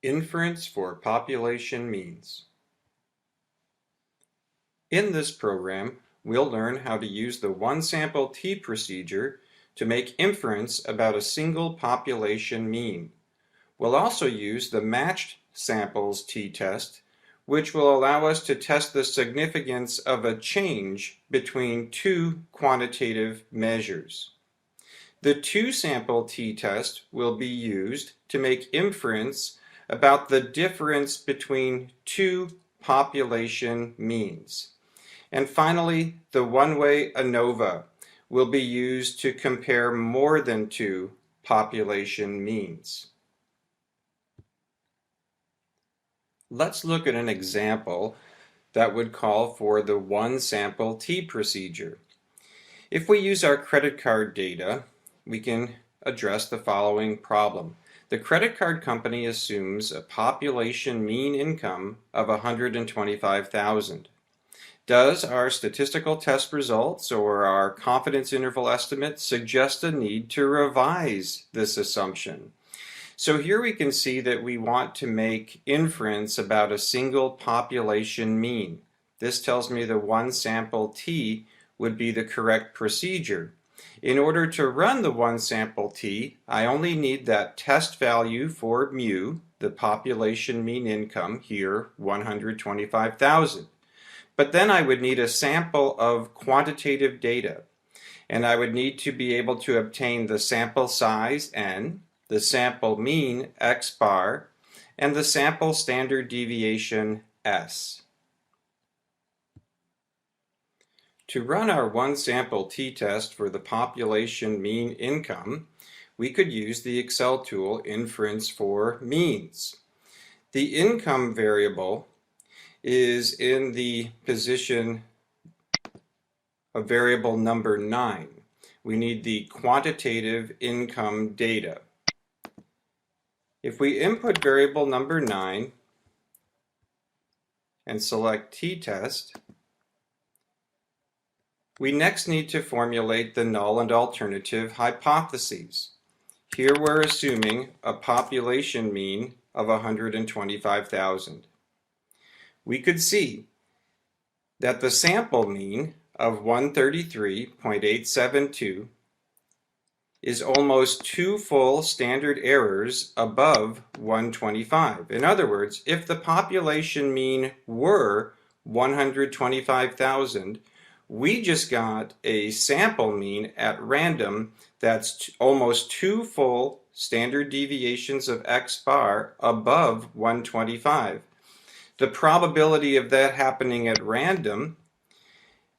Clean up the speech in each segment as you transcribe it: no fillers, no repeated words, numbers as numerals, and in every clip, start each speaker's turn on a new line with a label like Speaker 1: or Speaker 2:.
Speaker 1: Inference for population means. In this program, we'll learn how to use the one-sample t procedure to make inference about a single population mean. We'll also use the matched samples t-test, which will allow us to test the significance of a change between two quantitative measures. The two-sample t-test will be used to make inference about the difference between two population means. And finally, the one-way ANOVA will be used to compare more than two population means. Let's look at an example that would call for the one-sample t procedure. If we use our credit card data, we can address the following problem. The credit card company assumes a population mean income of $125,000. Does our statistical test results or our confidence interval estimate suggest a need to revise this assumption? So here we can see that we want to make inference about a single population mean. This tells me the one sample t would be the correct procedure. In order to run the one sample t, I only need that test value for mu, the population mean income, here 125,000. But then I would need a sample of quantitative data, and I would need to be able to obtain the sample size n, the sample mean x bar, and the sample standard deviation s. To run our one sample t-test for the population mean income, we could use the Excel tool Inference for means. The income variable is in the position of variable number 9. We need the quantitative income data. If we input variable number 9 and select t-test, we next need to formulate the null and alternative hypotheses. Here we're assuming a population mean of 125,000. We could see that the sample mean of 133.872 is almost two full standard errors above 125. In other words, if the population mean were 125,000, we just got a sample mean at random that's almost two full standard deviations of x bar above 125. The probability of that happening at random,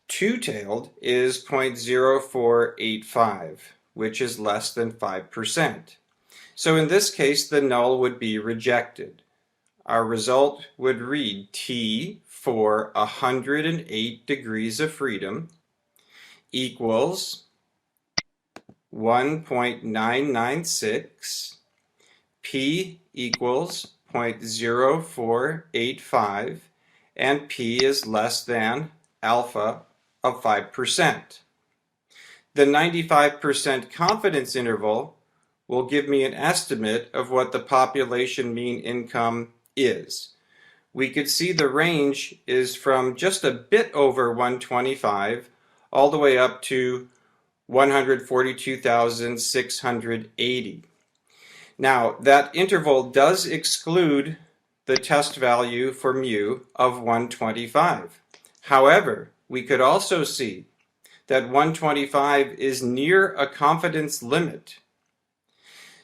Speaker 1: two-tailed, is 0.0485, which is less than 5%. So in this case, the null would be rejected. Our result would read T for 108 degrees of freedom equals 1.996, P equals 0.0485, and P is less than alpha of 5%. The 95% confidence interval will give me an estimate of what the population mean income is. We could see the range is from just a bit over 125 all the way up to 142,680. Now, that interval does exclude the test value for mu of 125. However, we could also see that 125 is near a confidence limit.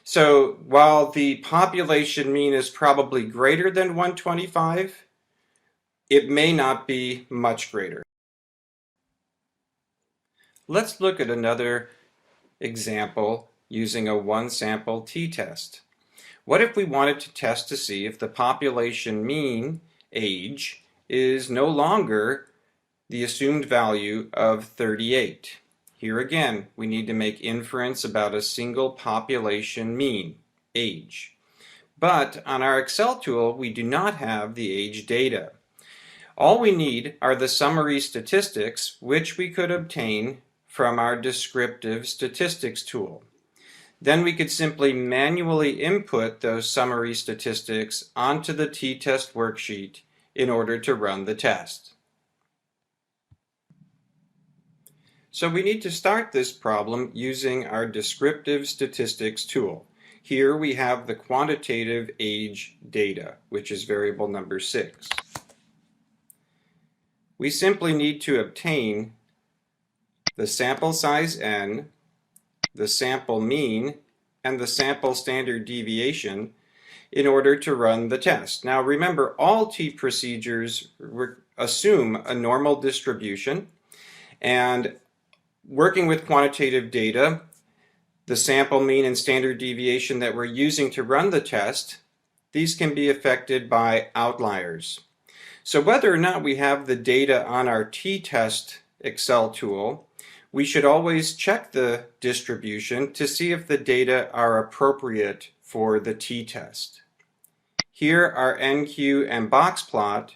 Speaker 1: So while the population mean is probably greater than 125, it may not be much greater. Let's look at another example using a one-sample t-test. What if we wanted to test to see if the population mean age is no longer the assumed value of 38? Here again, we need to make inference about a single population mean, age. But on our Excel tool, we do not have the age data. All we need are the summary statistics, which we could obtain from our descriptive statistics tool. Then we could simply manually input those summary statistics onto the t-test worksheet in order to run the test. So we need to start this problem using our descriptive statistics tool. Here we have the quantitative age data, which is variable number 6. We simply need to obtain the sample size n, the sample mean, and the sample standard deviation in order to run the test. Now remember, all t-procedures assume a normal distribution, and working with quantitative data, the sample mean and standard deviation that we're using to run the test, these can be affected by outliers. So whether or not we have the data on our t-test Excel tool, we should always check the distribution to see if the data are appropriate for the t-test. Here our NQ and box plot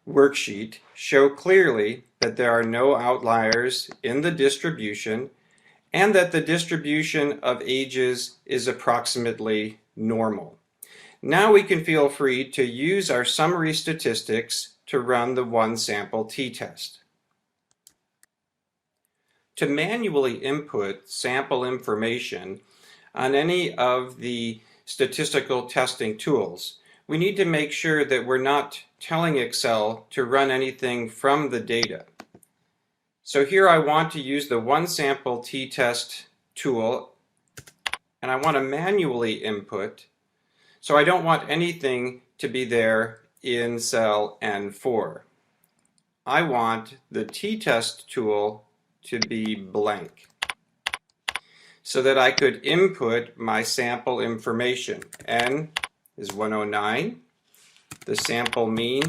Speaker 1: worksheet show clearly that there are no outliers in the distribution and that the distribution of ages is approximately normal. Now we can feel free to use our summary statistics to run the one sample t-test. To manually input sample information on any of the statistical testing tools, we need to make sure that we're not telling Excel to run anything from the data. So here I want to use the one sample t-test tool, and I want to manually input, so I don't want anything to be there in cell N4. I want the t-test tool to be blank so that I could input my sample information. N is 109, the sample mean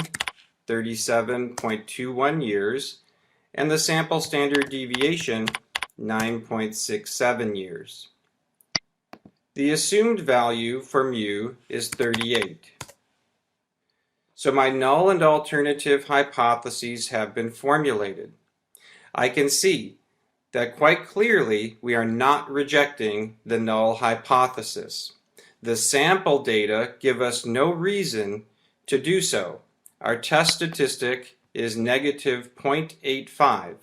Speaker 1: 37.21 years, and the sample standard deviation 9.67 years. The assumed value for mu is 38. So my null and alternative hypotheses have been formulated. I can see that quite clearly we are not rejecting the null hypothesis. The sample data give us no reason to do so. Our test statistic is negative 0.85,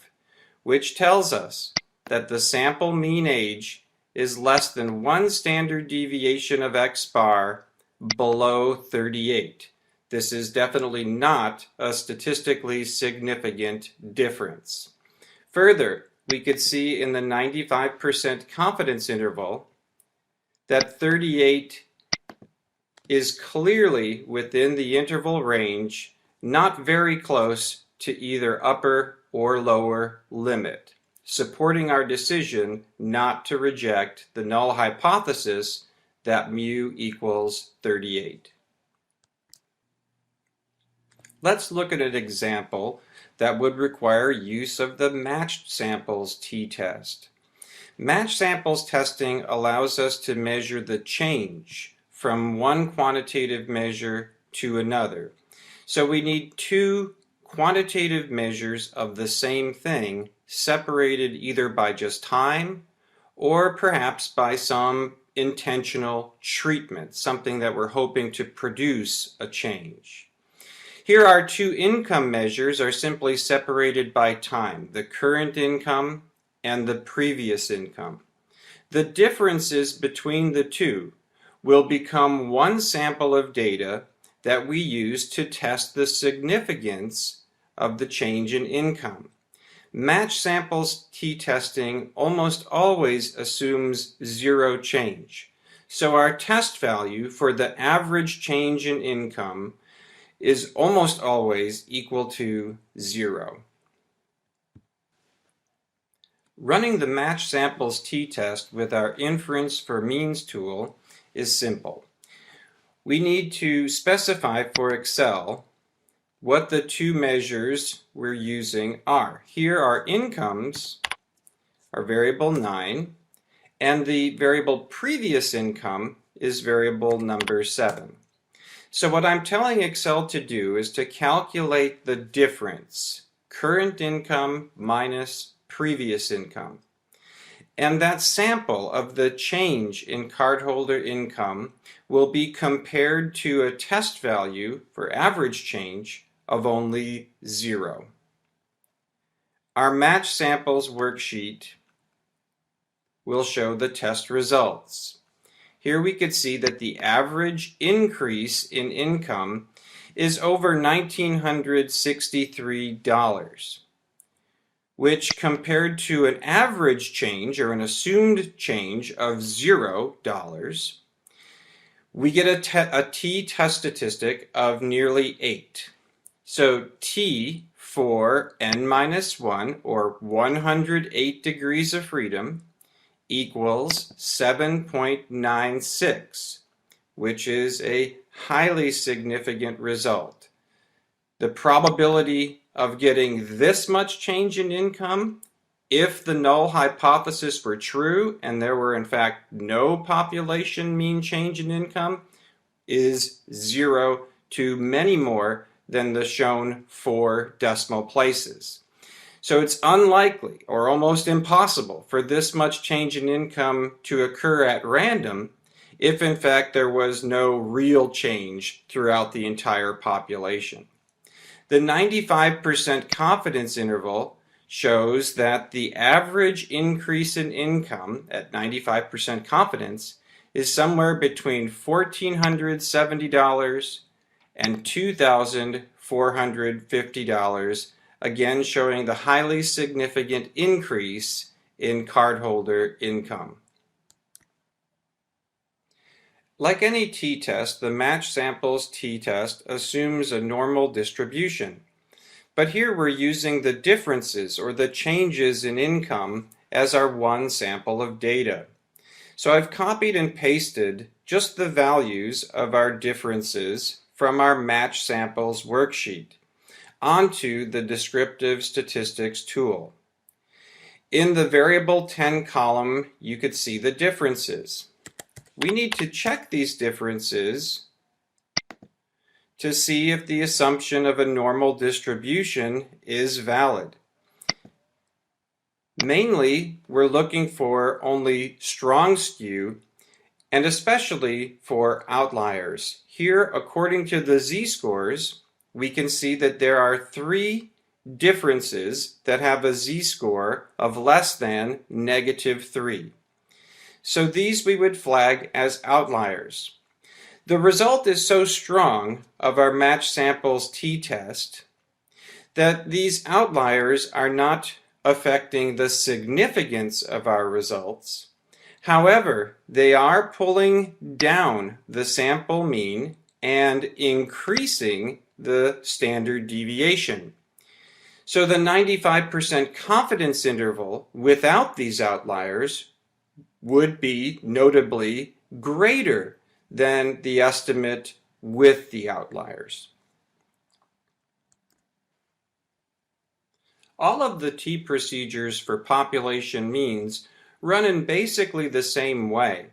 Speaker 1: which tells us that the sample mean age is less than one standard deviation of X bar below 38. This is definitely not a statistically significant difference. Further, we could see in the 95% confidence interval that 38 is clearly within the interval range, not very close to either upper or lower limit, supporting our decision not to reject the null hypothesis that mu equals 38. Let's look at an example that would require use of the matched samples t-test. Matched samples testing allows us to measure the change from one quantitative measure to another. So we need two quantitative measures of the same thing, separated either by just time or perhaps by some intentional treatment, something that we're hoping to produce a change. Here our two income measures are simply separated by time, the current income and the previous income. The differences between the two will become one sample of data that we use to test the significance of the change in income. Matched samples t-testing almost always assumes zero change. So our test value for the average change in income is almost always equal to 0. Running the matched samples t-test with our Inference for Means tool is simple. We need to specify for Excel what the two measures we're using are. Here our incomes are variable 9, and the variable previous income is variable number 7. So what I'm telling Excel to do is to calculate the difference, current income minus previous income. And that sample of the change in cardholder income will be compared to a test value for average change of only 0. Our match samples worksheet will show the test results. Here we could see that the average increase in income is over $1,963, which compared to an average change or an assumed change of $0, we get a t-test statistic of nearly 8. So t for n-1 or 108 degrees of freedom equals 7.96, which is a highly significant result. The probability of getting this much change in income, if the null hypothesis were true and there were in fact no population mean change in income, is 0 to many more than the shown 4 decimal places. So it's unlikely or almost impossible for this much change in income to occur at random if in fact there was no real change throughout the entire population. The 95% confidence interval shows that the average increase in income at 95% confidence is somewhere between $1,470 and $2,450, again showing the highly significant increase in cardholder income. Like any t-test, the match samples t-test assumes a normal distribution. But here we're using the differences or the changes in income as our one sample of data. So I've copied and pasted just the values of our differences from our match samples worksheet onto the descriptive statistics tool. In the variable 10 column, you could see the differences. We need to check these differences to see if the assumption of a normal distribution is valid. Mainly, we're looking for only strong skew and especially for outliers. Here, according to the z-scores, we can see that there are 3 differences that have a z-score of less than -3. So these we would flag as outliers. The result is so strong of our match samples t-test that these outliers are not affecting the significance of our results. However, they are pulling down the sample mean and increasing the standard deviation. So the 95% confidence interval without these outliers would be notably greater than the estimate with the outliers. All of the t procedures for population means run in basically the same way,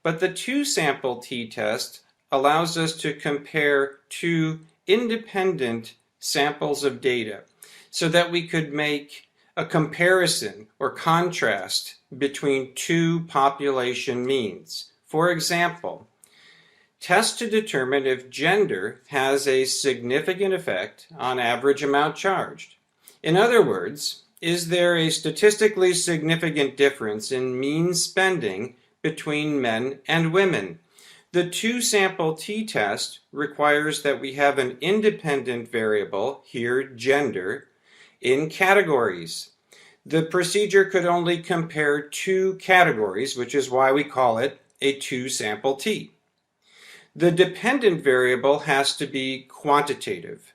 Speaker 1: but the 2-sample t-test allows us to compare 2 independent samples of data so that we could make a comparison or contrast between 2 population means. For example, test to determine if gender has a significant effect on average amount charged. In other words, is there a statistically significant difference in mean spending between men and women? The 2-sample t-test requires that we have an independent variable, here gender, in categories. The procedure could only compare 2 categories, which is why we call it a 2-sample t. The dependent variable has to be quantitative.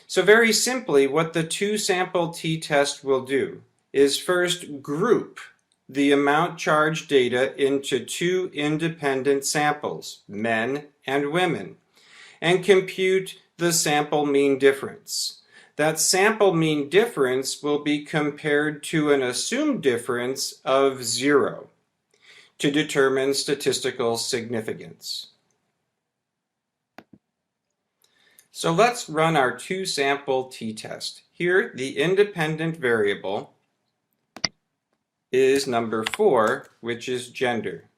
Speaker 1: So very simply, what the 2-sample t-test will do is first group the amount charged data into 2 independent samples, men and women, and compute the sample mean difference. That sample mean difference will be compared to an assumed difference of 0 to determine statistical significance. So let's run our 2-sample t-test. Here, the independent variable is number 4, which is gender.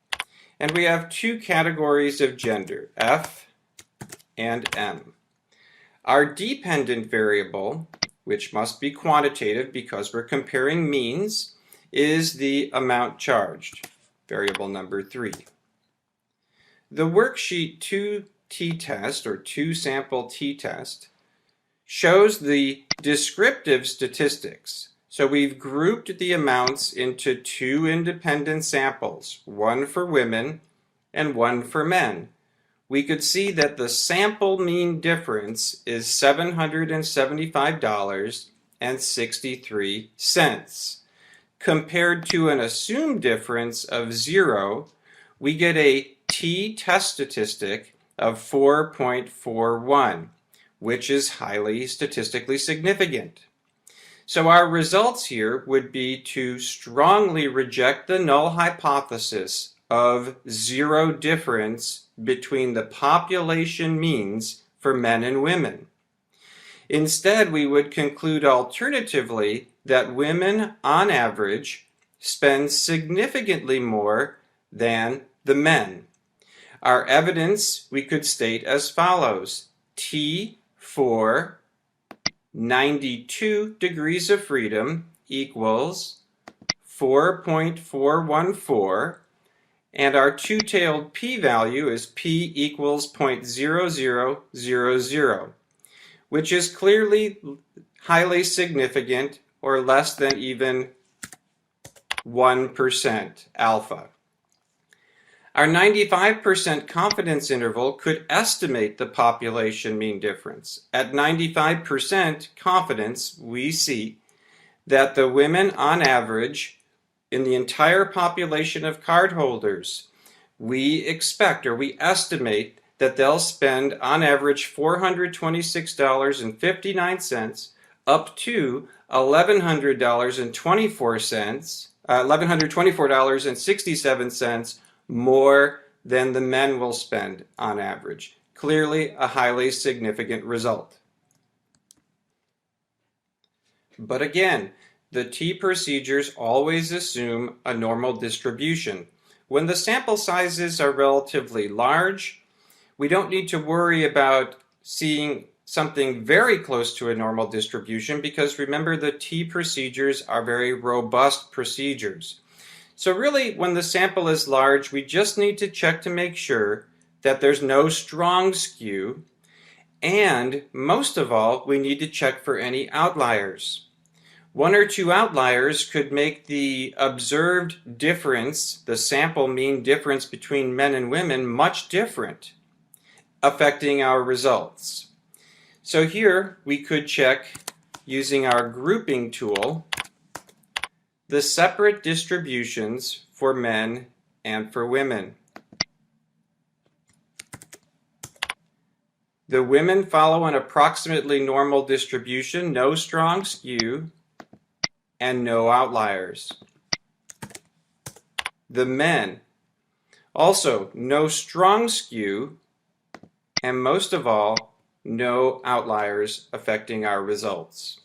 Speaker 1: And we have two categories of gender, F and M. Our dependent variable, which must be quantitative because we're comparing means, is the amount charged, variable number 3. The worksheet 2 t-test or 2 sample t-test shows the descriptive statistics. So we've grouped the amounts into 2 independent samples, one for women and one for men. We could see that the sample mean difference is $775.63. Compared to an assumed difference of 0, we get a t-test statistic of 4.41, which is highly statistically significant. So our results here would be to strongly reject the null hypothesis of 0 difference between the population means for men and women. Instead, we would conclude alternatively that women, on average, spend significantly more than the men. Our evidence we could state as follows. T for 92 degrees of freedom equals 4.414, and our two-tailed p-value is p equals 0.0000, which is clearly highly significant or less than even 1% alpha. Our 95% confidence interval could estimate the population mean difference. At 95% confidence, we see that the women on average in the entire population of cardholders, we expect or we estimate that they'll spend on average $426.59 up to $1,124.67 more than the men will spend on average. Clearly a highly significant result. But again, the T procedures always assume a normal distribution. When the sample sizes are relatively large, we don't need to worry about seeing something very close to a normal distribution because remember the T procedures are very robust procedures. So really, when the sample is large, we just need to check to make sure that there's no strong skew, and most of all, we need to check for any outliers. 1 or 2 outliers could make the observed difference, the sample mean difference between men and women, much different, affecting our results. So here we could check using our grouping tool the separate distributions for men and for women. The women follow an approximately normal distribution, no strong skew, and no outliers. The men, also no strong skew, and most of all, no outliers affecting our results.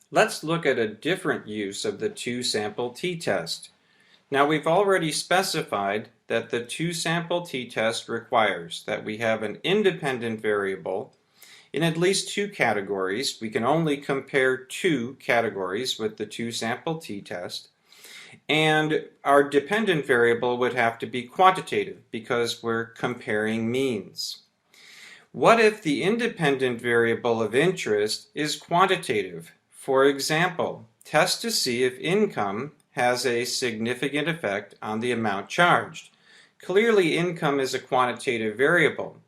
Speaker 1: Let's look at a different use of the 2 sample t-test. Now we've already specified that the 2 sample t-test requires that we have an independent variable in at least 2 categories. We can only compare 2 categories with the 2 sample t-test. And our dependent variable would have to be quantitative because we're comparing means. What if the independent variable of interest is quantitative? For example, test to see if income has a significant effect on the amount charged. Clearly, income is a quantitative variable,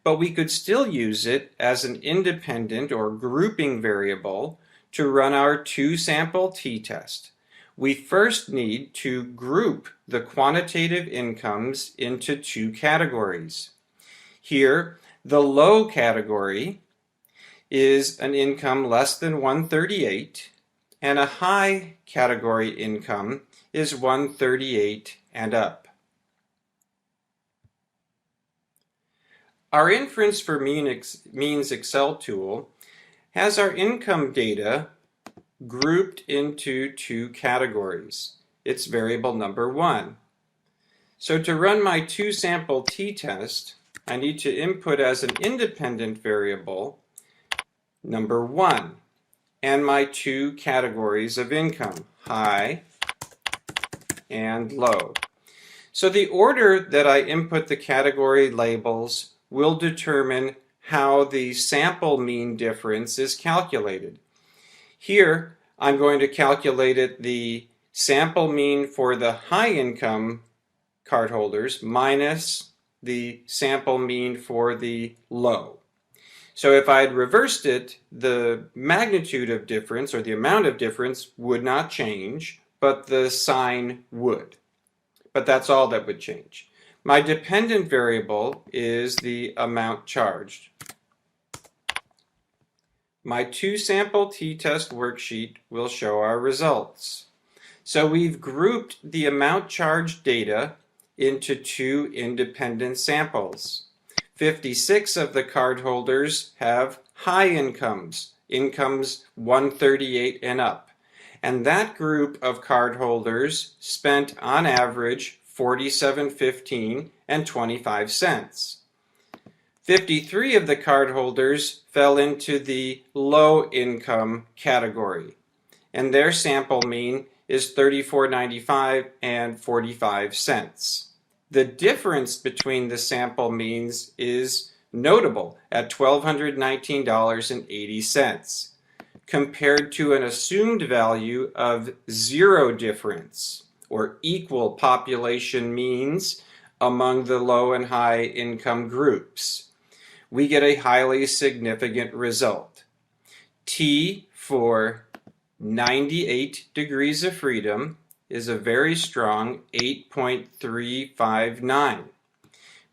Speaker 1: but we could still use it as an independent or grouping variable to run our 2 sample t-test. We first need to group the quantitative incomes into 2 categories. Here, the low category is an income less than 138, and a high category income is 138 and up. Our Inference for Means Excel tool has our income data grouped into two categories. It's variable number 1. So to run my two-sample t-test, I need to input as an independent variable number 1 and my two categories of income, high and low. So the order that I input the category labels will determine how the sample mean difference is calculated. Here, I'm going to calculate the sample mean for the high income cardholders minus the sample mean for the low. So if I had reversed it, the magnitude of difference or the amount of difference would not change, but the sign would. But that's all that would change. My dependent variable is the amount charged. My two-sample t-test worksheet will show our results. So we've grouped the amount charged data into two independent samples. 56 of the cardholders have high incomes, incomes 138 and up. And that group of cardholders spent on average $47.15 and 25 cents. 53 of the cardholders fell into the low income category, and their sample mean is $34.95 and 45 cents. The difference between the sample means is notable at $1,219.80 compared to an assumed value of zero difference or equal population means among the low and high income groups. We get a highly significant result. T for 98 degrees of freedom is a very strong 8.359.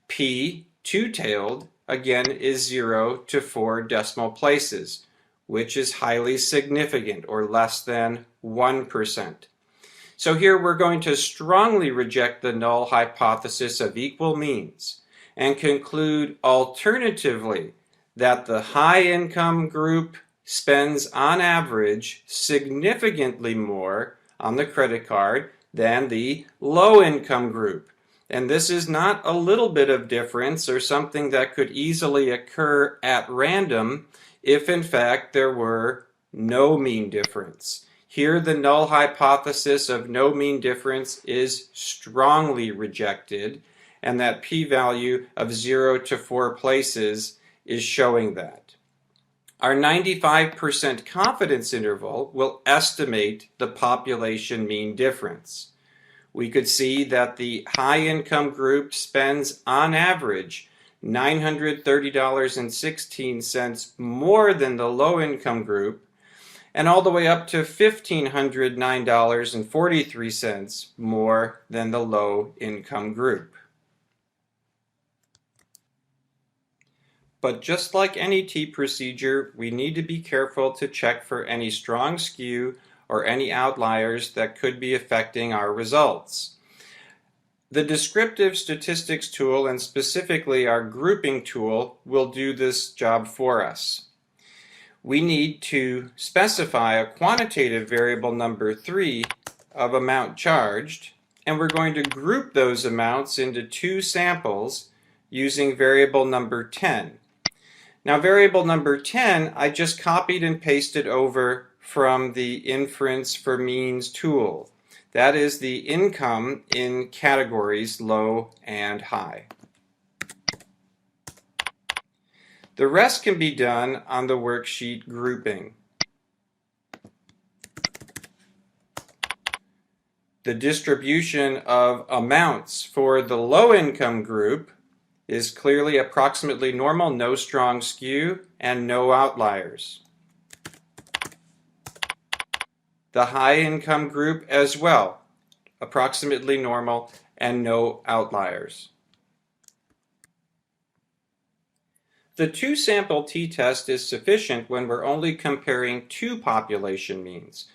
Speaker 1: P, two-tailed, again is 0 to 4 decimal places, which is highly significant or less than 1%. So here we're going to strongly reject the null hypothesis of equal means and conclude alternatively that the high income group spends on average significantly more on the credit card than the low income group. And this is not a little bit of difference or something that could easily occur at random if in fact there were no mean difference. Here the null hypothesis of no mean difference is strongly rejected, and that p-value of 0 to 4 places is showing that. Our 95% confidence interval will estimate the population mean difference. We could see that the high income group spends on average $930.16 more than the low income group, and all the way up to $1,509.43 more than the low income group. But just like any T procedure, we need to be careful to check for any strong skew or any outliers that could be affecting our results. The descriptive statistics tool, and specifically our grouping tool, will do this job for us. We need to specify a quantitative variable number 3 of amount charged, and we're going to group those amounts into two samples using variable number 10. Now variable number 10 I just copied and pasted over from the Inference for Means tool. That is the income in categories low and high. The rest can be done on the worksheet grouping. The distribution of amounts for the low income group is clearly approximately normal, no strong skew, and no outliers. The high income group as well, approximately normal and no outliers. The two-sample t-test is sufficient when we're only comparing two population means.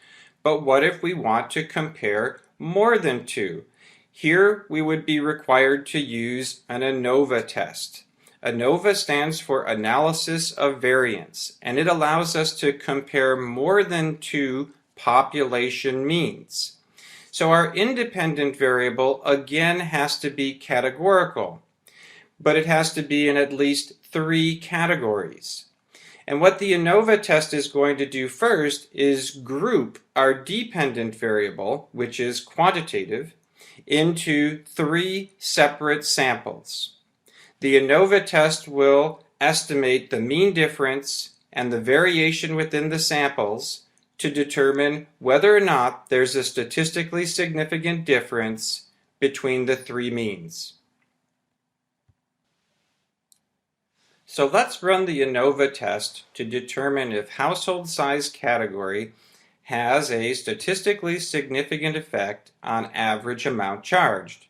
Speaker 1: But what if we want to compare more than two? Here we would be required to use an ANOVA test. ANOVA stands for Analysis of Variance, and it allows us to compare more than two population means. So our independent variable again has to be categorical, but it has to be in at least 3 categories. And what the ANOVA test is going to do first is group our dependent variable, which is quantitative, into 3 separate samples. The ANOVA test will estimate the mean difference and the variation within the samples to determine whether or not there's a statistically significant difference between the 3 means. So let's run the ANOVA test to determine if household size category has a statistically significant effect on average amount charged.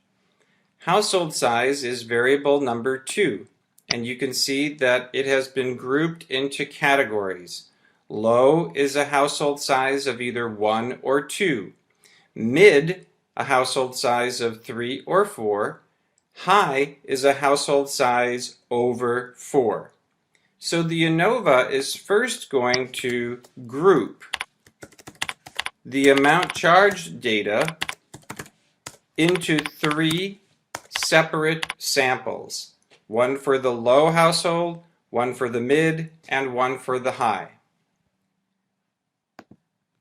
Speaker 1: Household size is variable number 2, and you can see that it has been grouped into categories. Low is a household size of either 1 or 2. Mid, a household size of 3 or 4. High is a household size over 4. So the ANOVA is first going to group the amount charged data into 3 separate samples. One for the low household, one for the mid, and one for the high.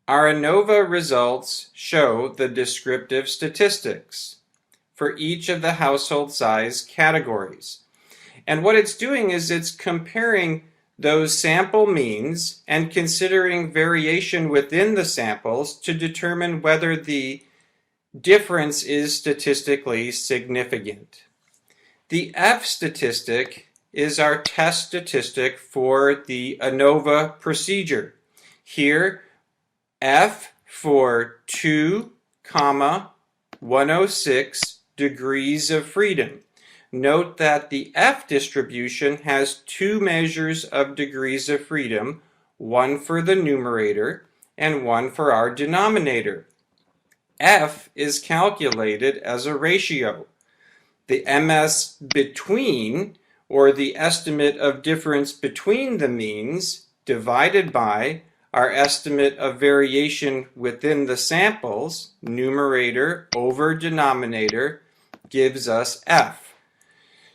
Speaker 1: Our ANOVA results show the descriptive statistics for each of the household size categories. And what it's doing is it's comparing those sample means and considering variation within the samples to determine whether the difference is statistically significant. The F statistic is our test statistic for the ANOVA procedure. Here, F for 2,106 degrees of freedom. Note that the F distribution has 2 measures of degrees of freedom, one for the numerator and one for our denominator. F is calculated as a ratio. The MS between, or the estimate of difference between the means, divided by our estimate of variation within the samples, numerator over denominator, gives us F.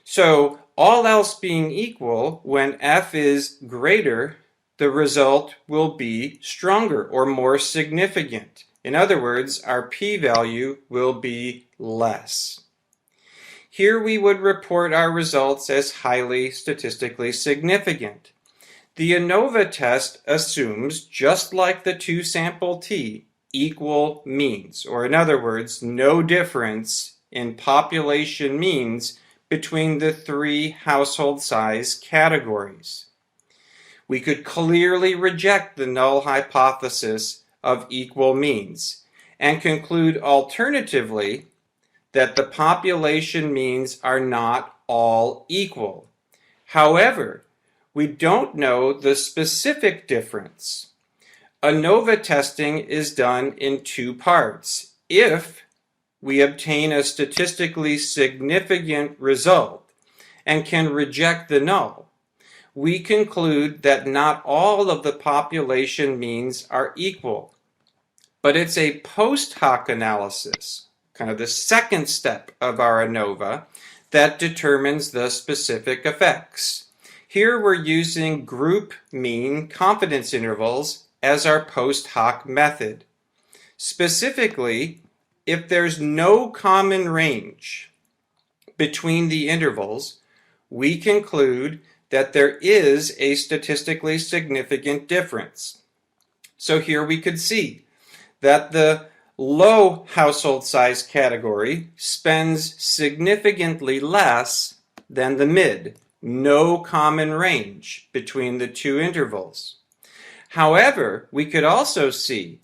Speaker 1: So all else being equal, when F is greater, the result will be stronger or more significant. In other words, our p-value will be less. Here we would report our results as highly statistically significant. The ANOVA test assumes, just like the 2-sample T, equal means, or in other words, no difference in population means between the 3 household size categories. We could clearly reject the null hypothesis of equal means and conclude alternatively that the population means are not all equal. However, we don't know the specific difference. ANOVA testing is done in 2 parts. If we obtain a statistically significant result and can reject the null, we conclude that not all of the population means are equal. But it's a post hoc analysis, kind of the second step of our ANOVA, that determines the specific effects. Here we're using group mean confidence intervals as our post hoc method. Specifically, if there's no common range between the intervals, we conclude that there is a statistically significant difference. So here we could see that the low household size category spends significantly less than the mid. No common range between the 2 intervals. However, we could also see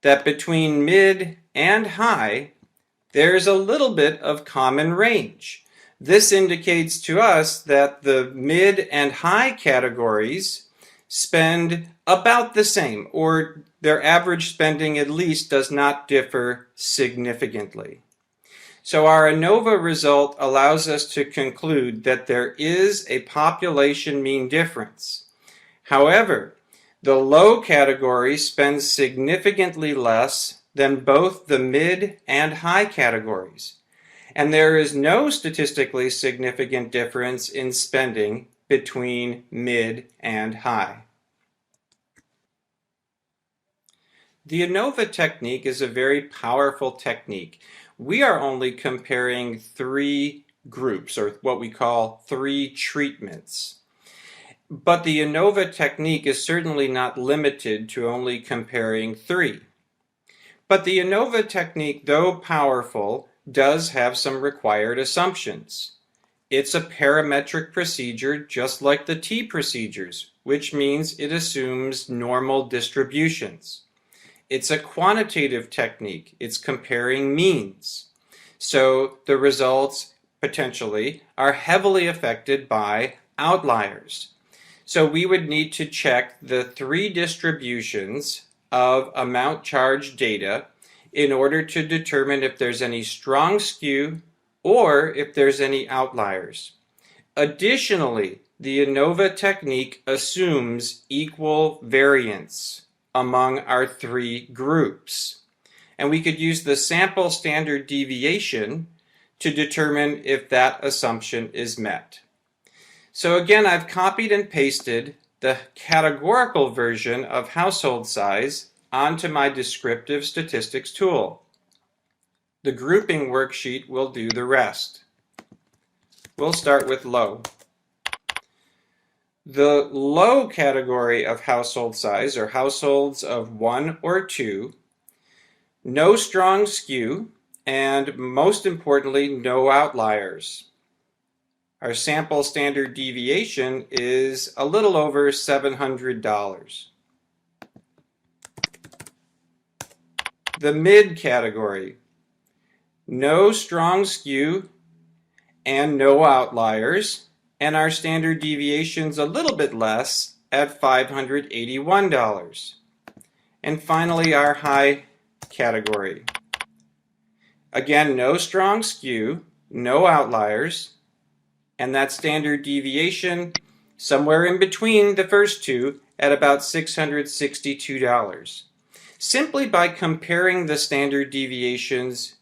Speaker 1: that between mid and high, there's a little bit of common range. This indicates to us that the mid and high categories spend about the same, or their average spending at least does not differ significantly. So our ANOVA result allows us to conclude that there is a population mean difference. However, The low category spends significantly less than both the mid and high categories, and there is no statistically significant difference in spending between mid and high. The ANOVA technique is a very powerful technique. We are only comparing 3 groups, or what we call 3 treatments. But the ANOVA technique is certainly not limited to only comparing 3. But the ANOVA technique, though powerful, does have some required assumptions. It's a parametric procedure just like the T procedures, which means it assumes normal distributions. It's a quantitative technique. It's comparing means. So the results, potentially, are heavily affected by outliers. So we would need to check the 3 distributions of amount charged data in order to determine if there's any strong skew or if there's any outliers. Additionally, the ANOVA technique assumes equal variance among our 3 groups. And we could use the sample standard deviation to determine if that assumption is met. So again, I've copied and pasted the categorical version of household size onto my descriptive statistics tool. The grouping worksheet will do the rest. We'll start with low. The low category of household size are households of 1 or 2, no strong skew, and most importantly, no outliers. Our sample standard deviation is a little over $700. The mid category, no strong skew and no outliers, and our standard deviation's a little bit less at $581. And finally, our high category. Again, no strong skew, no outliers, and that standard deviation somewhere in between the first 2 at about $662. Simply by comparing the standard deviations,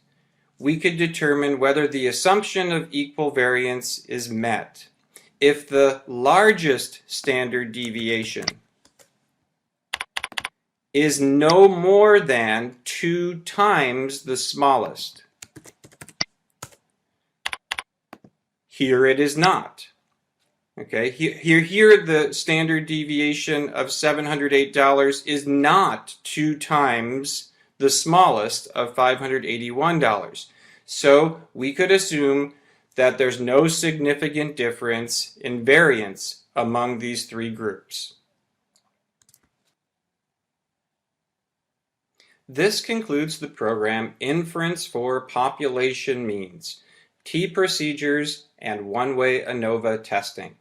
Speaker 1: we could determine whether the assumption of equal variance is met. If the largest standard deviation is no more than 2 times the smallest. Here it is not. Okay, here the standard deviation of $708 is not 2 times the smallest of $581. So we could assume that there's no significant difference in variance among these 3 groups. This concludes the program Inference for Population Means, T procedures, and one-way ANOVA testing.